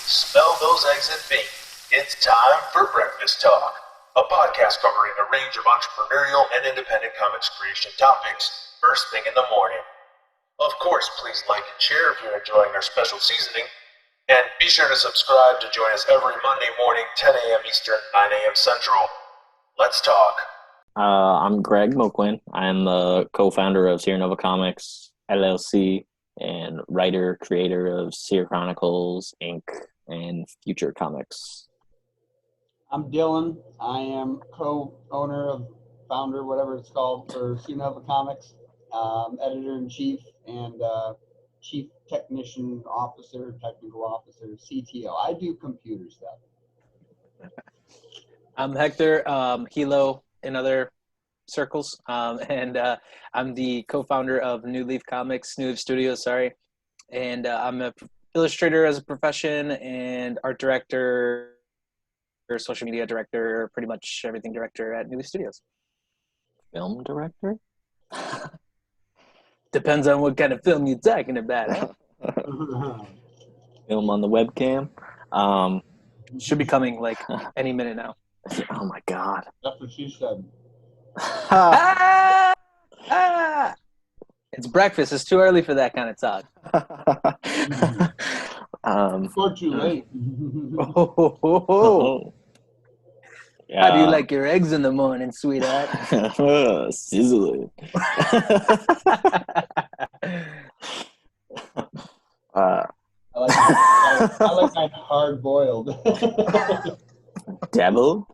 Smell those eggs and bacon. It's time for Breakfast Talk, a podcast covering a range of entrepreneurial and independent comics creation topics first thing in the morning. Of course, please like and share if you're enjoying our special seasoning. And be sure to subscribe to join us every Monday morning, 10 a.m. Eastern, 9 a.m. Central. Let's talk. I'm Greg Moquin. I'm the co-founder of Sierra Nova Comics, LLC, and writer, creator of Sierra Chronicles, Inc., and Future Comics. I'm Dillon. I am co-owner of founder, whatever it's called, for Sierra Nova Comics, editor-in-chief, and chief technician officer, technical officer, CTO. I do computer stuff. I'm Hector, Hilo in other circles, and I'm the co-founder of New Leaf Comics, New Leaf Studios, and I'm an illustrator as a profession and art director, or social media director, pretty much everything director at New Leaf Studios. Film director? Depends on what kind of film you're talking about. Huh? Film on the webcam. Should be coming like any minute now. Oh my God. That's what she said. It's breakfast. It's too early for that kind of talk. Before too late. Yeah. How do you like your eggs in the morning, sweetheart? Sizzling. I like mine hard boiled. Deviled?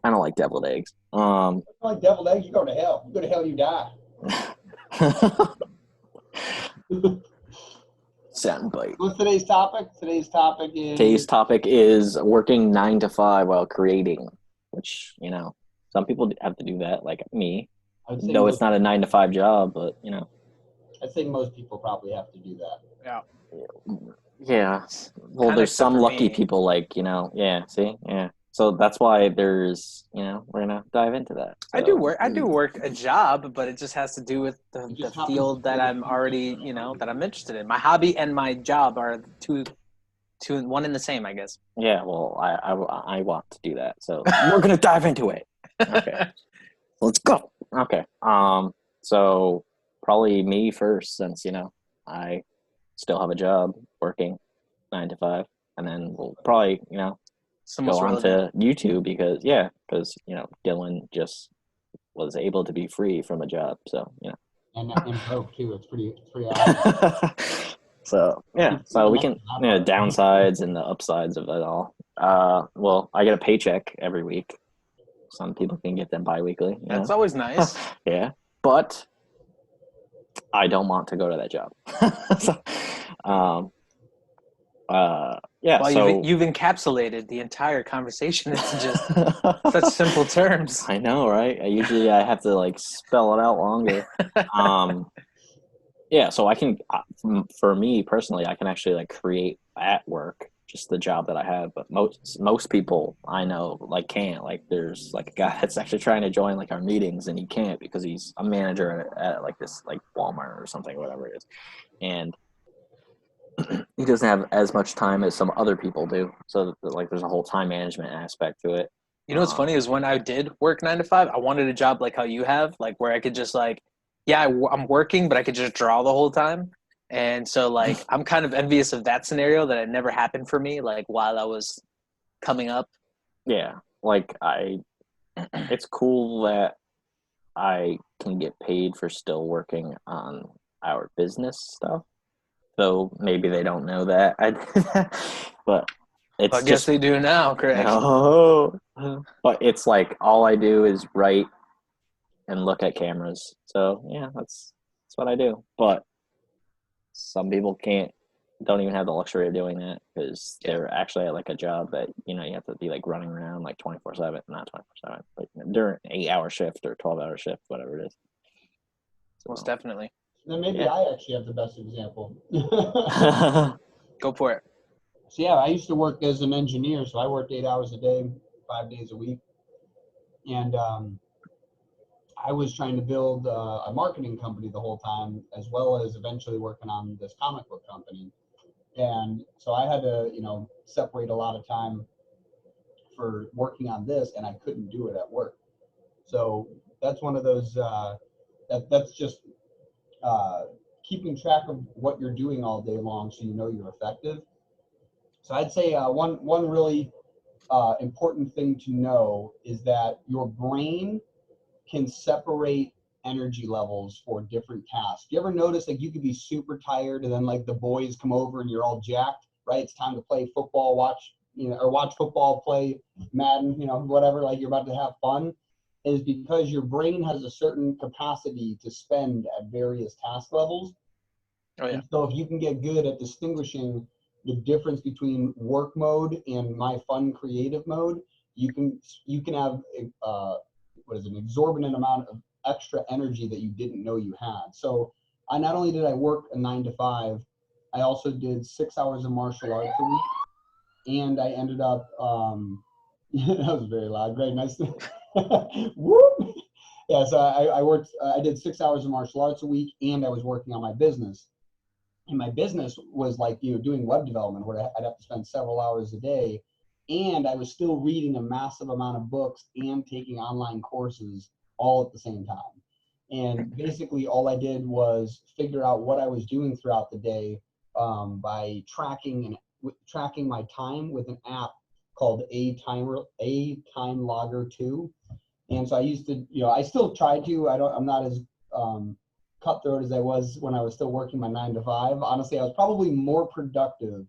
I don't like deviled eggs. I don't like deviled eggs. You go to hell. You go to hell, you die. Soundbite. What's today's topic? Today's topic is working 9 to 5 while creating, which, you know, some people have to do that, like me. Though it's not a 9 to 5 job, but, you know. I think most people probably have to do that. Yeah. Yeah. Well, Kind there's of some for lucky me. people, like, you know, yeah, see? Yeah. So that's why there's, you know, we're going to dive into that. So, I do work a job, but it just has to do with the just happens field to that be I'm already, that I'm interested in. My hobby and my job are one and the same, I guess. Yeah, well, I want to do that. So we're going to dive into it. Okay. Let's go. Okay. So probably me first, since, you know, I still have a job working 9 to 5, and then we'll probably, you know, go on to YouTube because, you know, Dillon just was able to be free from a job. So, you know. And broke too. It's pretty awesome. So, yeah. So we can, you know, downsides and the upsides of it all. Well, I get a paycheck every week. Some people can get them bi-weekly. That's always nice. Yeah. But I don't want to go to that job. So, yeah. Well, so you've encapsulated the entire conversation into just such simple terms. I know, right? Usually I have to like spell it out longer. Yeah, so I can, for me personally, I can actually like create at work, just the job that I have. But most people I know like can't. Like there's like a guy that's actually trying to join like our meetings, and he can't because he's a manager at like this like Walmart or something, whatever it is, and he doesn't have as much time as some other people do. So like there's a whole time management aspect to it. You know what's funny is when I did work 9 to 5, I wanted a job like how you have, like where I could just like, I'm working, but I could just draw the whole time. And so like I'm kind of envious of that scenario that it never happened for me, like while I was coming up. Yeah, like it's cool that I can get paid for still working on our business stuff. Though maybe they don't know that I did that, but it's I guess they do now, Craig. No, but it's like all I do is write and look at cameras. So yeah, that's what I do. But some people don't even have the luxury of doing that because they're actually at like a job that, you know, you have to be like running around like 24/7, not 24/7, but during an 8-hour shift or 12-hour shift, whatever it is. So, most definitely. Then maybe I actually have the best example. Go for it. So yeah, I used to work as an engineer, so I worked 8 hours a day, 5 days a week, and I was trying to build a marketing company the whole time, as well as eventually working on this comic book company. And so I had to, separate a lot of time for working on this, and I couldn't do it at work. So that's one of those, that's just keeping track of what you're doing all day long so you know you're effective. So I'd say one really important thing to know is that your brain can separate energy levels for different tasks. You ever notice like you could be super tired and then like the boys come over and you're all jacked, right? It's time to play football, watch football, play Madden, whatever, like you're about to have fun, is because your brain has a certain capacity to spend at various task levels. Oh, yeah. And so if you can get good at distinguishing the difference between work mode and my fun creative mode, you can have an exorbitant amount of extra energy that you didn't know you had. So I not only did I work a 9 to 5, I also did 6 hours of martial arts a week, and I ended up that was very loud. Great, nice. Whoop. Yeah, so I did 6 hours of martial arts a week, and I was working on my business. And my business was like, doing web development where I'd have to spend several hours a day. And I was still reading a massive amount of books and taking online courses all at the same time. And basically all I did was figure out what I was doing throughout the day by tracking my time with an app called A Time Logger 2. And so I used to, I still try to, I'm not as cutthroat as I was when I was still working my 9 to 5. Honestly, I was probably more productive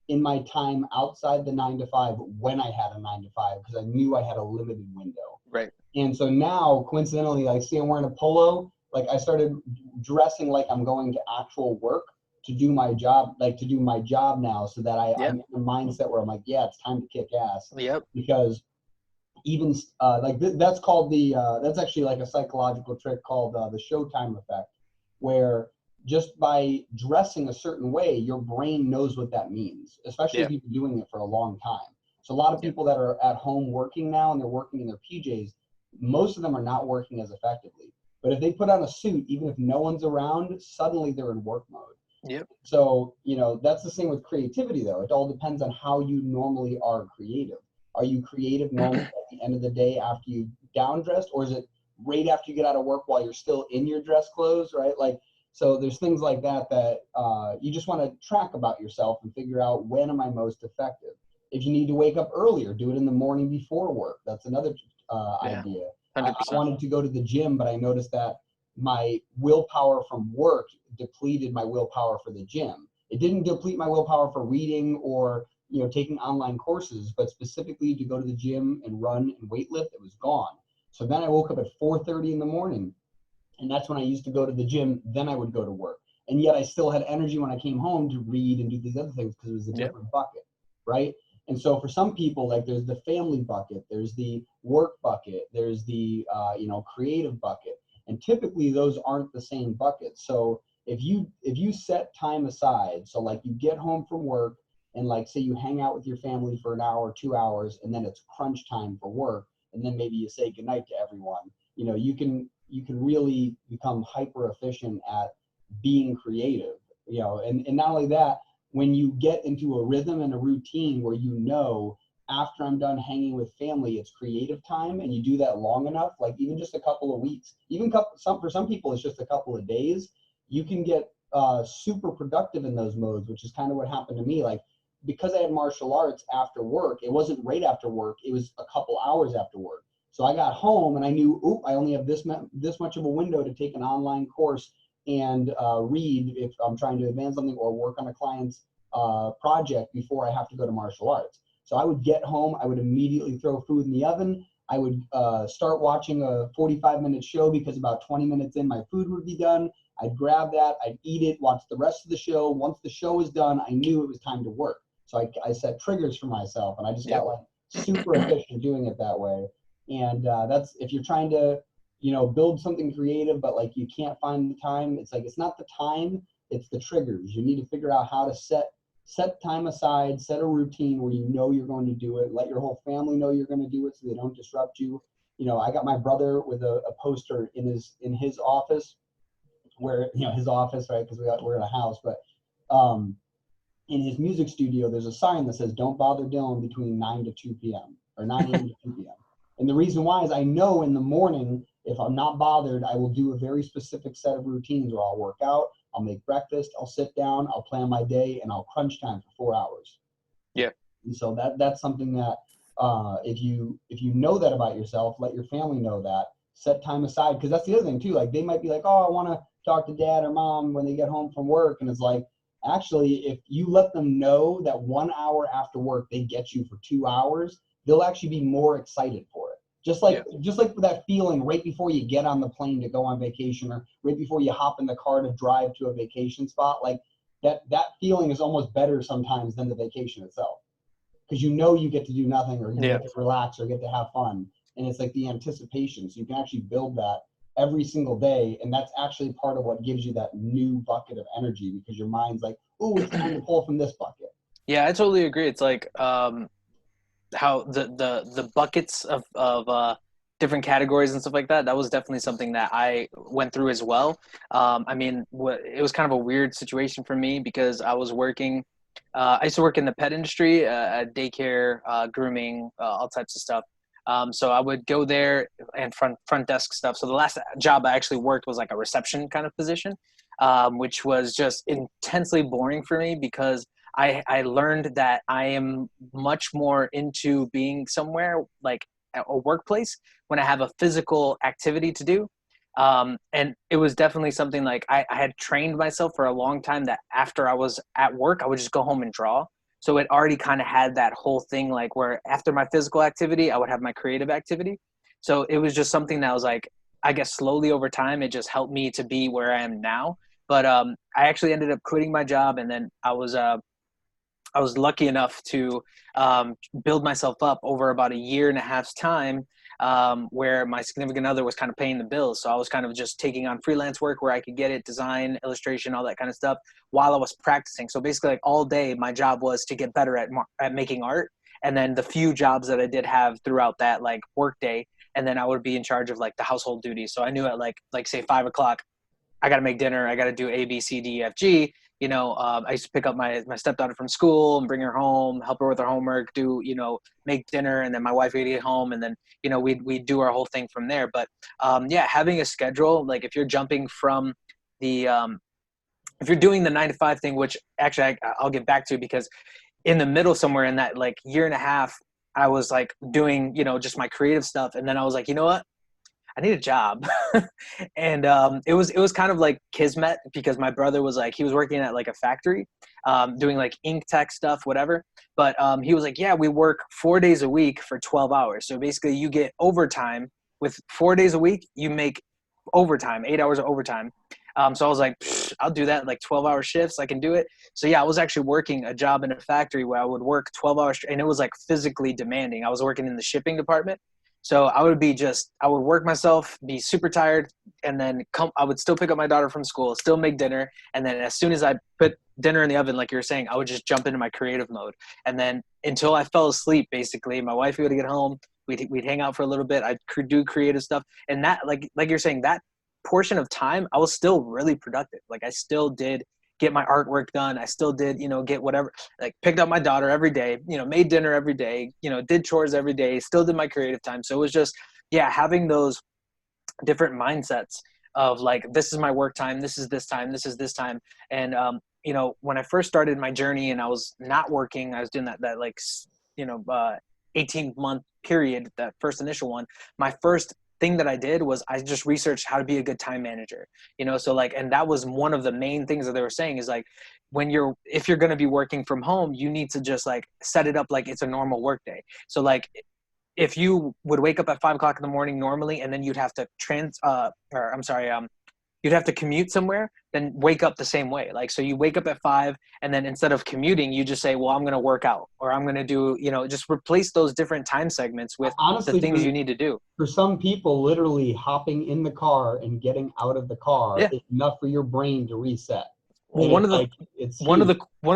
in my time outside the 9 to 5 when I had a 9 to 5 because I knew I had a limited window. Right. And so now, coincidentally, like, see, I'm wearing a polo. Like, I started dressing like I'm going to actual work to do my job, now, so that I'm in a mindset where I'm like, yeah, it's time to kick ass. Yep. Because even that's called that's actually like a psychological trick called the showtime effect, where just by dressing a certain way, your brain knows what that means, especially if you've been doing it for a long time. So a lot of people that are at home working now and they're working in their PJs, most of them are not working as effectively. But if they put on a suit, even if no one's around, suddenly they're in work mode. Yep. So, that's the same with creativity, though. It all depends on how you normally are creative. Are you creative normally at the end of the day after you down dressed, or is it right after you get out of work while you're still in your dress clothes, right? Like, so there's things like that you just want to track about yourself and figure out, when am I most effective? If you need to wake up earlier, do it in the morning before work. That's another idea. 100%. I wanted to go to the gym, but I noticed that my willpower from work depleted my willpower for the gym. It didn't deplete my willpower for reading or taking online courses, but specifically to go to the gym and run and weightlift, it was gone. So then I woke up at 4:30 in the morning, and that's when I used to go to the gym. Then I would go to work, and yet I still had energy when I came home to read and do these other things because it was a different bucket, right? And so for some people, like, there's the family bucket, there's the work bucket, there's the creative bucket, and typically those aren't the same buckets. So if you set time aside, so like you get home from work, and like say you hang out with your family for an hour or 2 hours, and then it's crunch time for work, and then maybe you say goodnight to everyone, you can really become hyper efficient at being creative, and not only that, when you get into a rhythm and a routine where after I'm done hanging with family, it's creative time, and you do that long enough, like even just a couple of weeks, for some people it's just a couple of days, you can get super productive in those modes, which is kind of what happened to me. Like, because I had martial arts after work, it wasn't right after work, it was a couple hours after work. So I got home and I knew, I only have this much of a window to take an online course and read if I'm trying to advance something or work on a client's project before I have to go to martial arts. So I would get home, I would immediately throw food in the oven. I would start watching a 45-minute show because about 20 minutes in, my food would be done. I'd grab that, I'd eat it, watch the rest of the show. Once the show was done, I knew it was time to work. So I set triggers for myself, and I just got like super efficient doing it that way. And that's, if you're trying to, build something creative, but like you can't find the time, it's like, it's not the time, it's the triggers. You need to figure out how to set time aside, set a routine where you're going to do it. Let your whole family know you're going to do it so they don't disrupt you. I got my brother with a poster in his office, where his office, right? Because we're in a house, but in his music studio, there's a sign that says, "Don't bother Dillon between 9 to 2 p.m. or 9 a.m. to 2 p.m." And the reason why is I know in the morning, if I'm not bothered, I will do a very specific set of routines where I'll work out, I'll make breakfast, I'll sit down, I'll plan my day, and I'll crunch time for 4 hours. Yeah. And so that's something that if you know that about yourself, let your family know that. Set time aside, because that's the other thing too. Like they might be like, "Oh, I want to talk to dad or mom when they get home from work," and it's like, actually, if you let them know that 1 hour after work they get you for 2 hours, they'll actually be more excited for it. Just like that feeling right before you get on the plane to go on vacation, or right before you hop in the car to drive to a vacation spot, like that feeling is almost better sometimes than the vacation itself, because you know you get to do nothing, or you get to relax, or get to have fun, and it's like the anticipation. So you can actually build that every single day, and that's actually part of what gives you that new bucket of energy, because your mind's like, "Oh, it's time to pull from this bucket." Yeah, I totally agree. It's like how the buckets of different categories and stuff like that. That was definitely something that I went through as well. I mean, it was kind of a weird situation for me because I was working. I used to work in the pet industry, daycare, grooming, all types of stuff. So I would go there and front desk stuff. So the last job I actually worked was like a reception kind of position, which was just intensely boring for me because I learned that I am much more into being somewhere like a workplace when I have a physical activity to do. And it was definitely something like I had trained myself for a long time that after I was at work, I would just go home and draw. So it already kind of had that whole thing, like where after my physical activity, I would have my creative activity. So it was just something that was like, I guess slowly over time, it just helped me to be where I am now. But I actually ended up quitting my job, and then I was lucky enough to build myself up over about a year and a half's time, where my significant other was kind of paying the bills. So I was kind of just taking on freelance work where I could get it, design, illustration, all that kind of stuff while I was practicing. So basically like all day, my job was to get better at making art. And then the few jobs that I did have throughout that like work day, and then I would be in charge of like the household duties. So I knew at like say 5 o'clock, I got to make dinner. I got to do A, B, C, D, F, G. I used to pick up my stepdaughter from school and bring her home, help her with her homework, make dinner, and then my wife would get home, and then we'd do our whole thing from there. But having a schedule, like if you're jumping from the if you're doing the 9 to 5 thing, which actually I'll get back to, because in the middle somewhere in that like year and a half, I was like doing just my creative stuff, and then I was like, you know what? I need a job. And it was kind of like kismet, because my brother was like, he was working at like a factory, doing like ink tech stuff, whatever. But he was like, yeah, we work 4 days a week for 12 hours. So basically you get overtime with 4 days a week. You make overtime, 8 hours of overtime. So I was like, I'll do that, like 12-hour shifts. I can do it. So yeah, I was actually working a job in a factory where I would work 12 hours, and it was like physically demanding. I was working in the shipping department. So I would work myself, be super tired, and then I would still pick up my daughter from school, still make dinner. And then as soon as I put dinner in the oven, like you were saying, I would just jump into my creative mode. And then until I fell asleep, basically, my wife would get home, we'd hang out for a little bit. I'd do creative stuff. And that, like you're saying, that portion of time, I was still really productive. Like I still did get my artwork done. I still did, get whatever, like picked up my daughter every day, made dinner every day, did chores every day, still did my creative time. So it was just, having those different mindsets of like, this is my work time, this is this time, this is this time. And, when I first started my journey and I was not working, I was doing that 18-month period, that first initial one. My first thing that I did was I just researched how to be a good time manager, so like, and that was one of the main things that they were saying is like, if you're going to be working from home, you need to just like set it up like it's a normal work day. So like, if you would wake up at 5 o'clock in the morning normally, and then you'd have to you'd have to commute somewhere, then wake up the same way. Like, so you wake up at 5, and then instead of commuting, you just say, well, I'm going to work out, or I'm going to do, just replace those different time segments with honestly, the things you need to do. For some people, literally hopping in the car and getting out of the car is enough for your brain to reset. Well, one of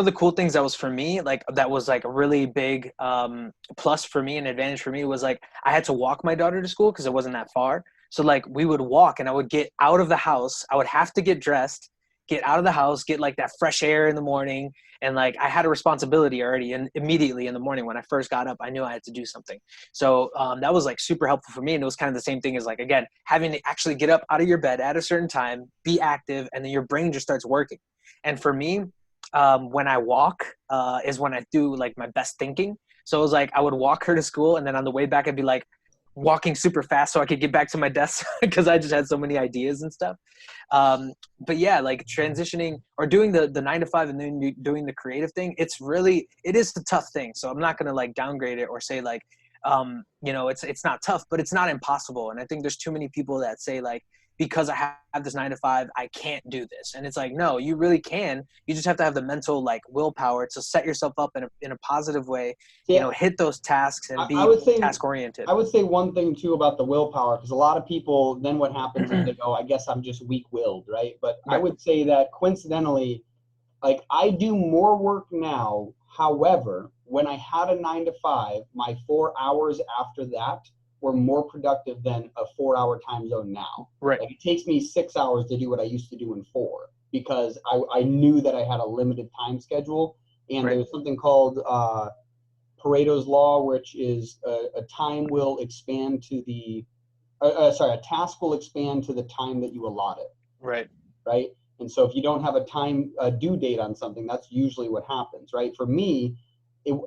the cool things that was for me, like that was like a really big plus for me and advantage for me, was like I had to walk my daughter to school because it wasn't that far. So like we would walk, and I would get out of the house. I would have to get dressed, get out of the house, get like that fresh air in the morning. And like I had a responsibility already, and immediately in the morning when I first got up, I knew I had to do something. So that was like super helpful for me. And it was kind of the same thing as like, again, having to actually get up out of your bed at a certain time, be active, and then your brain just starts working. And for me, when I walk is when I do like my best thinking. So it was like I would walk her to school, and then on the way back I'd be like walking super fast so I could get back to my desk because I just had so many ideas and stuff. But yeah, like transitioning or doing the 9 to 5 and then doing the creative thing, it is a tough thing. So I'm not gonna like downgrade it or say like it's not tough, but it's not impossible. And I think there's too many people that say like, because I have this 9 to 5, I can't do this. And it's like, no, you really can. You just have to have the mental like willpower to set yourself up in a positive way, hit those tasks and be task oriented. I would say one thing too about the willpower, because a lot of people, then what happens is they go, I guess I'm just weak willed, right? But right. I would say that coincidentally, like I do more work now. However, when I had a 9 to 5, my 4 hours after that were more productive than a 4-hour time zone now. Right. Like it takes me 6 hours to do what I used to do in 4 because I knew that I had a limited time schedule. And right. There's something called Pareto's Law, which is a time will expand to the, a task will expand to the time that you allot it. Right. Right. And so if you don't have a due date on something, that's usually what happens, right? For me,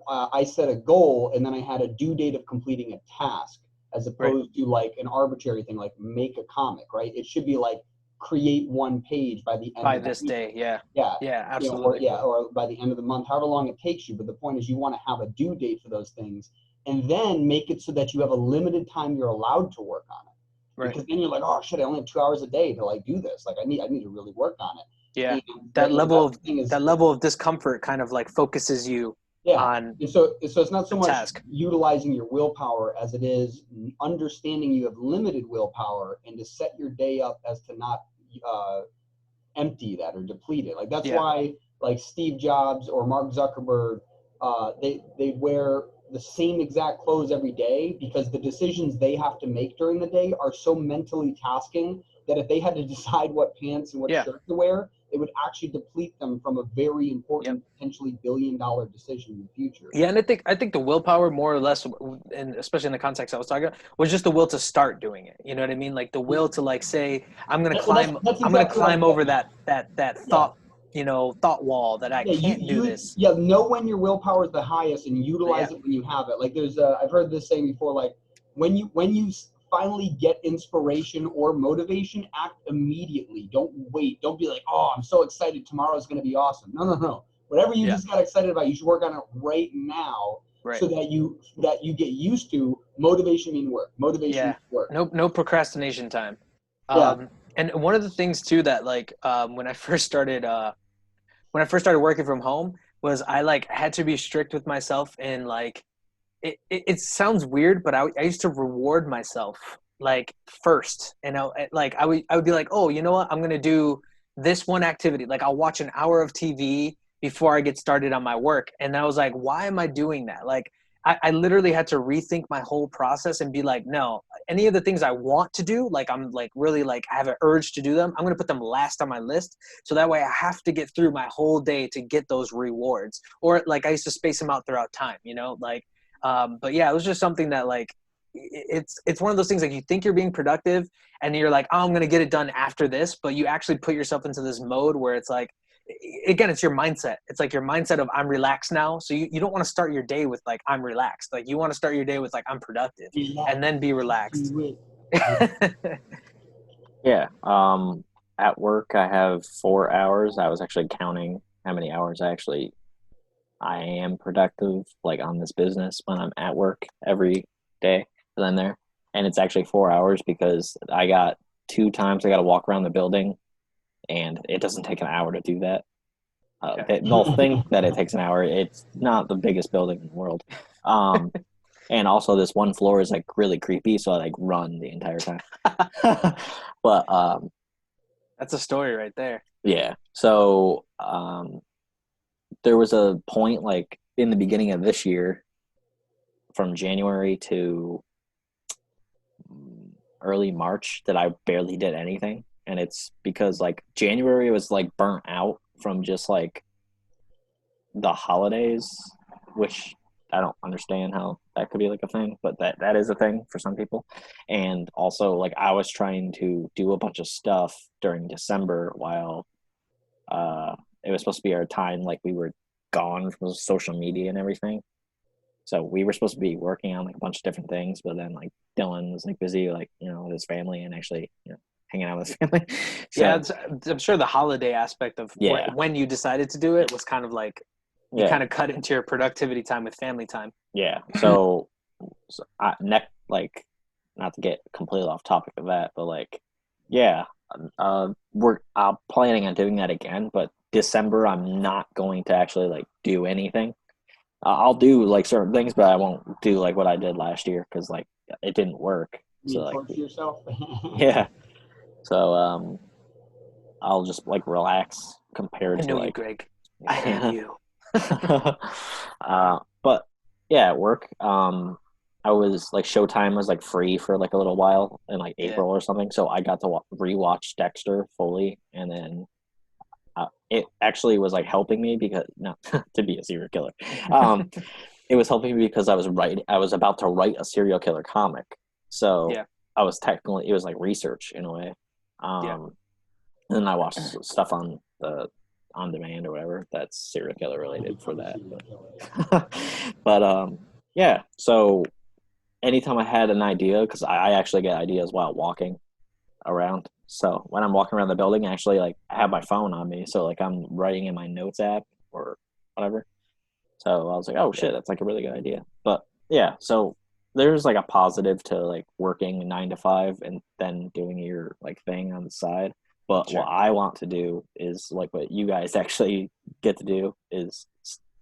I set a goal and then I had a due date of completing a task, as opposed to like an arbitrary thing, like make a comic, right? It should be like create 1 page by the end by of this day. Yeah. Yeah. Yeah, absolutely. Or by the end of the month, however long it takes you. But the point is you want to have a due date for those things and then make it so that you have a limited time you're allowed to work on it. Right. Because then you're like, oh shit, I only have 2 hours a day to like do this. Like I need to really work on it. Yeah. That level of discomfort kind of like focuses you on and so it's not so much task. Utilizing your willpower as it is understanding you have limited willpower and to set your day up as to not empty that or deplete it. Like that's why like Steve Jobs or Mark Zuckerberg, they wear the same exact clothes every day because the decisions they have to make during the day are so mentally tasking that if they had to decide what pants and what shirt to wear, it would actually deplete them from a very important, potentially billion-dollar decision in the future. Yeah, and I think the willpower, more or less, and especially in the context I was talking about, was just the will to start doing it. You know what I mean? Like the will to like say, I'm gonna climb, I'm gonna climb over that thought, thought wall that I can't do this. Yeah, know when your willpower is the highest and utilize it when you have it. Like there's I've heard this saying before, like when you finally get inspiration or motivation, act immediately. Don't wait. Don't be like, oh, I'm so excited. Tomorrow's going to be awesome. No. Whatever you just got excited about, you should work on it right now so that you get used to motivation mean work. Motivation means work. No procrastination time. And one of the things too that like when I first started working from home was I like had to be strict with myself and like it sounds weird, but I used to reward myself like first, and I would be like, oh, you know what, I'm gonna do this one activity. Like I'll watch an hour of TV before I get started on my work, and I was like, why am I doing that? Like I literally had to rethink my whole process and be like, no, any of the things I want to do, like I'm like really like I have an urge to do them, I'm gonna put them last on my list, so that way I have to get through my whole day to get those rewards. Or like I used to space them out throughout time, like. But yeah, it was just something that like, it's one of those things like you think you're being productive and you're like, oh, I'm going to get it done after this. But you actually put yourself into this mode where it's like, again, it's your mindset. It's like your mindset of I'm relaxed now. So you don't want to start your day with like, I'm relaxed. Like you want to start your day with like, I'm productive and then be relaxed. Yeah. At work, I have 4 hours. I was actually counting how many hours I am productive like on this business when I'm at work every day that I'm there. And it's actually 4 hours because I got 2 times I got to walk around the building and it doesn't take an hour to do that. They'll think that it takes an hour. It's not the biggest building in the world. And also this one floor is like really creepy. So I like run the entire time. But that's a story right there. Yeah. So there was a point like in the beginning of this year from January to early March that I barely did anything. and it's because like January was like burnt out from just like the holidays, which I don't understand how that could be like a thing, but that is a thing for some people. And also like I was trying to do a bunch of stuff during December while it was supposed to be our time like we were gone from social media and everything. So we were supposed to be working on like a bunch of different things, but then like Dylan was like busy like, you know, with his family and actually, you know, hanging out with his family. So Yeah, I'm sure the holiday aspect of yeah. when you decided to do it was kind of like you Yeah. kind of cut into your productivity time with family time. Yeah. So like not to get completely off topic of that, but like yeah, we're planning on doing that again, but December I'm not going to actually like do anything. I'll do like certain things, but I won't do like what I did last year because like it didn't work. So like torture yourself. yeah. So I'll just like relax compared I to know you, like Greg. I am you. but yeah, at work, I was like Showtime was like free for like a little while in like Yeah. April or something, so I got to rewatch Dexter fully, and then it actually was like helping me because not to be a serial killer. It was helping me because I was about to write a serial killer comic, so Yeah. I was technically it was like research in a way. Yeah. And then I watched stuff on the on demand or whatever that's serial killer related for that. But yeah, so anytime I had an idea, because I actually get ideas while walking around. So when I'm walking around the building, actually like I have my phone on me, so like I'm writing in my notes app or whatever. So I was like, oh shit, that's like a really good idea. But yeah, so there's like a positive to like working 9 to 5 and then doing your like thing on the side. But Sure. what I want to do is like what you guys actually get to do is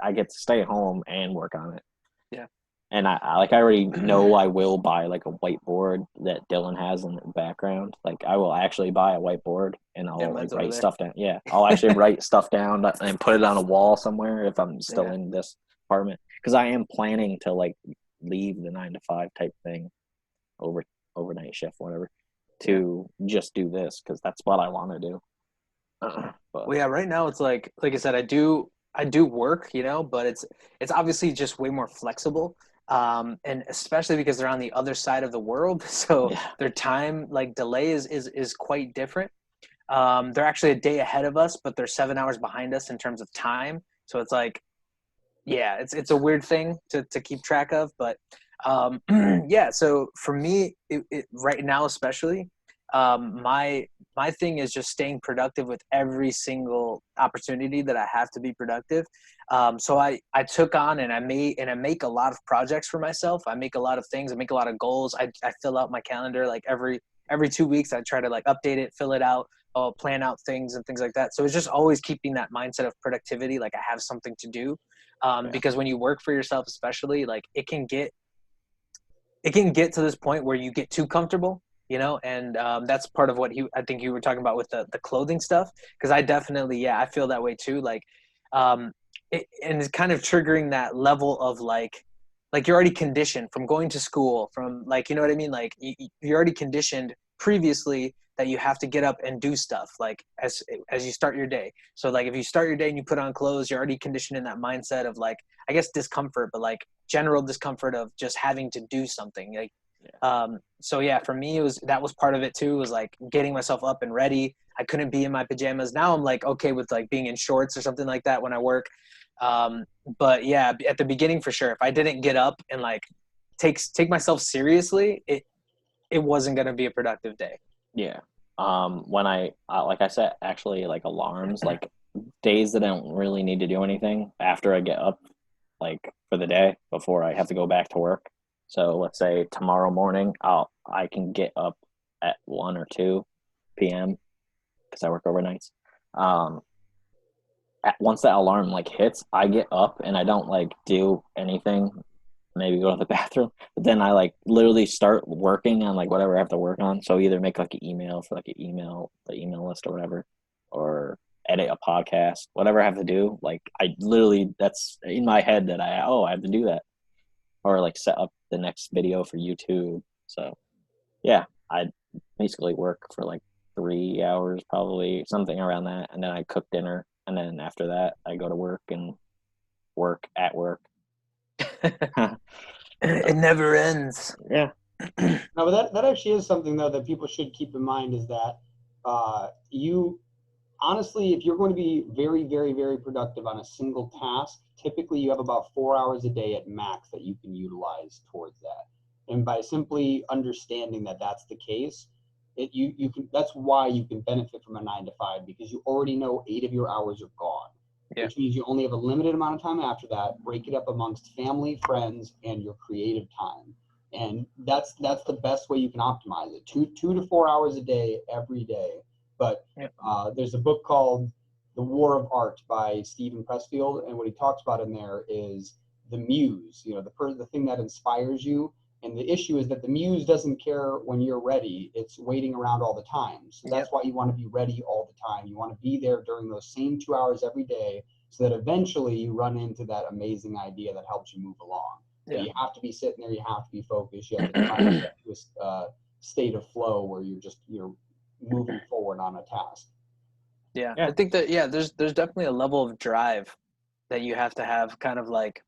I get to stay at home and work on it. Yeah. And I already know I will buy like a whiteboard that Dylan has in the background. Like I will actually buy a whiteboard and I'll like mine's over write there. stuff down. Yeah, I'll actually write stuff down and put it on a wall somewhere if I'm still Yeah. in this apartment because I am planning to like leave the 9 to 5 type thing overnight shift whatever to just do this because that's what I want to do. But Well, yeah, right now it's like I said, I do work, you know, but it's obviously just way more flexible. And especially because they're on the other side of the world, so yeah, their time like delay is quite different. They're actually a day ahead of us, but they're 7 hours behind us in terms of time. So it's like, yeah, it's a weird thing to keep track of, but yeah. So for me, right now especially, my thing is just staying productive with every single opportunity that I have to be productive. So I took on and I make a lot of projects for myself. I make a lot of things. I make a lot of goals. I fill out my calendar like every 2 weeks. I try to like update it, fill it out, plan out things and things like that. So it's just always keeping that mindset of productivity. Like I have something to do. Because when you work for yourself, especially like it can get to this point where you get too comfortable, you know, and that's part of what I think you were talking about with the clothing stuff. Cause I definitely, yeah, I feel that way too. Like, and it's kind of triggering that level of like you're already conditioned from going to school from like, you know what I mean? Like you're already conditioned previously that you have to get up and do stuff like as you start your day. So like if you start your day and you put on clothes, you're already conditioned in that mindset of like, I guess discomfort, but like general discomfort of just having to do something. Like, so yeah, for me, that was part of it too, was like getting myself up and ready. I couldn't be in my pajamas. Now I'm like, okay with like being in shorts or something like that when I work. But yeah, at the beginning for sure, if I didn't get up and like take myself seriously, it wasn't going to be a productive day. yeah. When I like I said, actually like alarms, like days that I don't really need to do anything after I get up, like for the day before I have to go back to work. So let's say tomorrow morning, I can get up at 1 or 2 p.m. because I work overnights. Once that alarm like hits, I get up and I don't like do anything. Maybe go to the bathroom, but then I like literally start working on like whatever I have to work on. So either make like an email for like the email list or whatever, or edit a podcast, whatever I have to do. Like I literally, that's in my head that I have to do that, or like set up the next video for YouTube. So yeah, I basically work for like 3 hours, probably something around that. And then I cook dinner. And then after that, I go to work and work at work. It never ends. Yeah. No, but that actually is something though that people should keep in mind is that you honestly, if you're going to be very, very, very productive on a single task, typically you have about 4 hours a day at max that you can utilize towards that. And by simply understanding that that's the case, you can, that's why you can benefit from a 9 to 5, because you already know 8 of your hours are gone, which means you only have a limited amount of time after that. Break it up amongst family, friends, and your creative time. And that's the best way you can optimize it. 2 to 4 hours a day, every day. But there's a book called The War of Art by Stephen Pressfield, and what he talks about in there is the muse, the thing that inspires you. And the issue is that the muse doesn't care when you're ready. It's waiting around all the time. So that's why you want to be ready all the time. You want to be there during those same 2 hours every day so that eventually you run into that amazing idea that helps you move along. But you have to be sitting there. You have to be focused. You have to try to get to a state of flow where you're moving forward on a task. Yeah, I think that there's definitely a level of drive that you have to have, kind of like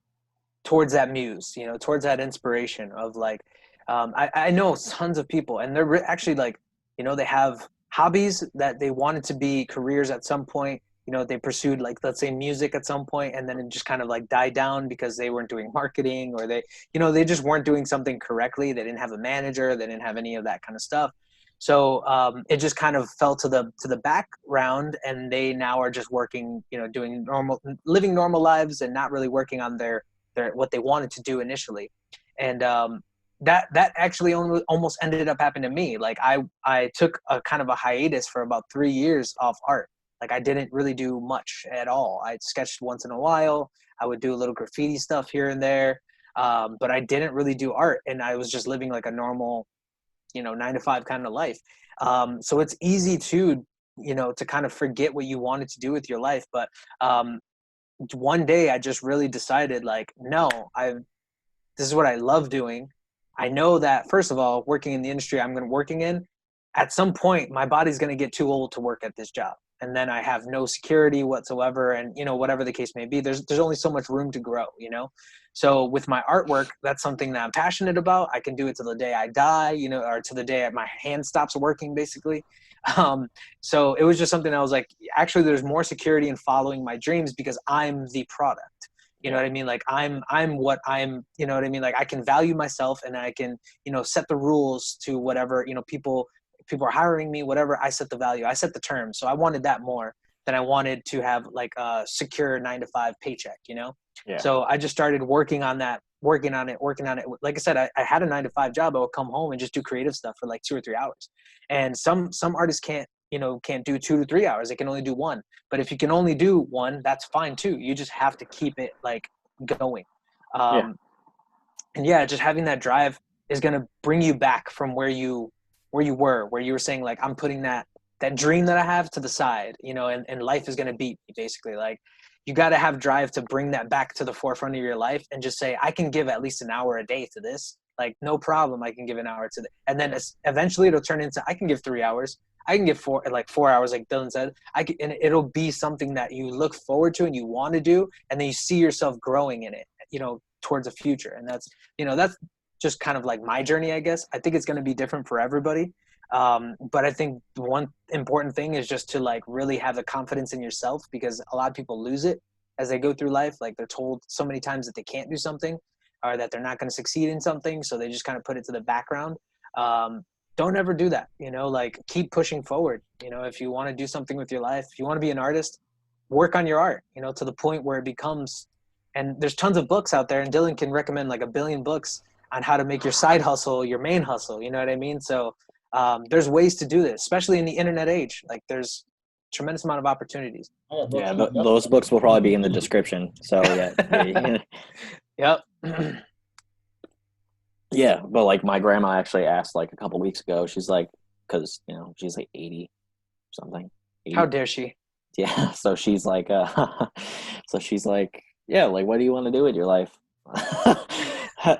towards that muse, towards that inspiration of like, I know tons of people, and they're actually like, they have hobbies that they wanted to be careers at some point. They pursued, like, let's say music at some point, and then it just kind of like died down because they weren't doing marketing, or they just weren't doing something correctly. They didn't have a manager. They didn't have any of that kind of stuff. So it just kind of fell to the background, and they now are just working, living normal lives and not really working on their what they wanted to do initially. And that actually almost ended up happening to me. Like I took a kind of a hiatus for about 3 years off art. Like I didn't really do much at all. I sketched once in a while. I would do a little graffiti stuff here and there. But I didn't really do art, and I was just living like a normal, 9 to 5 kind of life. So it's easy to kind of forget what you wanted to do with your life. But one day I just really decided, like, no, this is what I love doing. I know that, first of all, working in the industry working in, at some point my body's going to get too old to work at this job. And then I have no security whatsoever. And, whatever the case may be, there's only so much room to grow, So with my artwork, that's something that I'm passionate about. I can do it till the day I die, or till the day my hand stops working, basically. So it was just something I was like, actually, there's more security in following my dreams because I'm the product. You know what I mean? Like I'm what I'm, you know what I mean? Like I can value myself, and I can, set the rules to whatever, people are hiring me, whatever. I set the value, I set the terms. So I wanted that more than I wanted to have like a secure 9 to 5 paycheck, So I just started working on that, working on it. Like I said, I had a 9 to 5 job. I would come home and just do creative stuff for like 2 or 3 hours. And some artists can't do 2 to 3 hours. They can only do 1. But if you can only do 1, that's fine too. You just have to keep it like going. And just having that drive is going to bring you back from where you were saying, like, I'm putting that dream that I have to the side, and life is going to beat me, basically. Like, you got to have drive to bring that back to the forefront of your life and just say, I can give at least an hour a day to this. Like, no problem. I can give an hour to that. And then eventually it'll turn into, I can give 3 hours. I can give 4 hours, like Dillon said. And it'll be something that you look forward to and you want to do. And then you see yourself growing in it, towards a future. And that's just kind of like my journey, I guess. I think it's going to be different for everybody. But I think the one important thing is just to like really have the confidence in yourself, because a lot of people lose it as they go through life. Like they're told so many times that they can't do something or that they're not going to succeed in something. So they just kind of put it to the background. Don't ever do that, like keep pushing forward. If you want to do something with your life, if you want to be an artist, work on your art, to the point where it becomes, and there's tons of books out there, and Dillon can recommend like 1 billion books on how to make your side hustle your main hustle. You know what I mean? So there's ways to do this, especially in the internet age. Like there's tremendous amount of opportunities. Yeah, those books will probably be in the description. So yeah. Yep. Yeah, but like my grandma actually asked like a couple weeks ago. She's like, because she's like 80 something. 80. How dare she? Yeah, so she's like, yeah, like, what do you want to do with your life?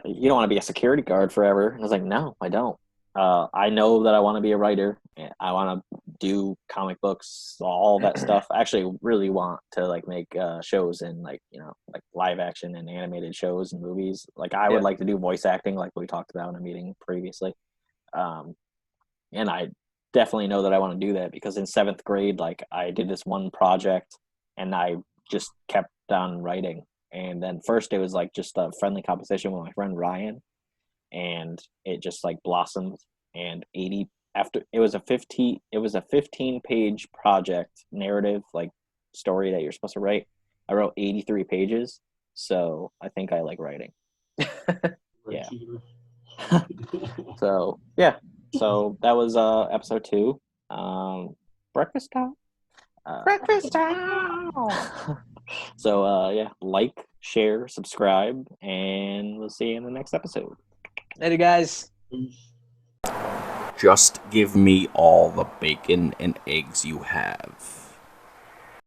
You don't want to be a security guard forever. I was like, no, I don't. I know that I want to be a writer. And I want to do comic books, all that stuff. I actually really want to like make shows and like like live action and animated shows and movies. Like I would like to do voice acting, like we talked about in a meeting previously. And I definitely know that I want to do that because in 7th grade, like I did this one project and I just kept on writing. And then first it was like just a friendly competition with my friend Ryan, and it just like blossomed. And 80 after it was a 15-page project narrative like story that you're supposed to write. I wrote 83 pages, so I think I like writing. Yeah. So yeah. So that was episode 2. Breakfast time. Breakfast time. So yeah, like, share, subscribe, and we'll see you in the next episode. Later, guys. Just give me all the bacon and eggs you have.